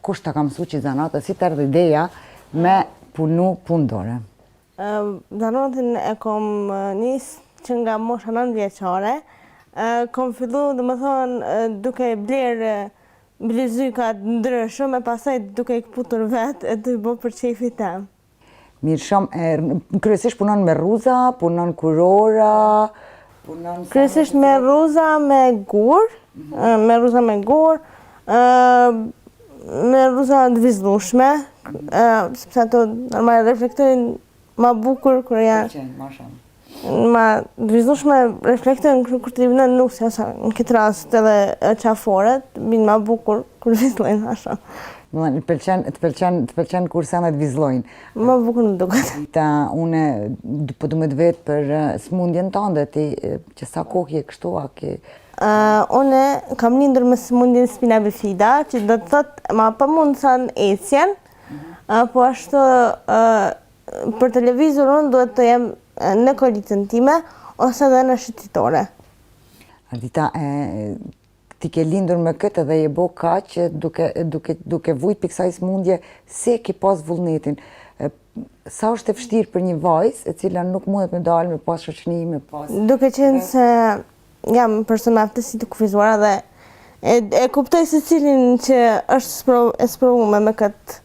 kush ta ka mësu që zanatë, si të erdhe ideja me punu pundore? Zanatin e kom nisë që nga mosha 9 vjeçare. Kom fillu, dhe më thonë, duke blerë blizyka ndryshëm, e pasaj duke i këputur vetë e të i bo për qefi tem. Mirë shumë, kryesisht punon me rruza, punon kurora, punon... Kryesisht me rruza me gur, me rruza të vizlushme, sepse ato normal reflektojnë ma bukur kur janë... Ma vizlushme reflektojnë kur t'i vënë nusja, në këtë rast edhe qaforet, binë ma bukur kur vizlojnë asha. Të pëlqen kur senet vizlojnë. Ma bukur në duket. Une po du me të vetë për smundjen tënde, ti që sa kohë je kështu, a ke... Une kam lindur me smundjen spina bifida, që do të thotë ma pa mund sa në ecjen, po ashtu për televizor unë duhet të jem në kolitën time, ose dhe në shëtitore. Ardita, ti ke lindur me këtë dhe je bo kaq duke vujt për kësaj smundje, se ke pas vullnetin. Sa është e vështirë për një vajzë e cila nuk mundet me dalë, me pas shoqëni, me pas... Duke qenë se jam person me aftësi të kufizuara dhe e kuptoj se cilin që është e sprovume me këtë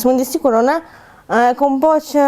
smundje si korona, e kom po që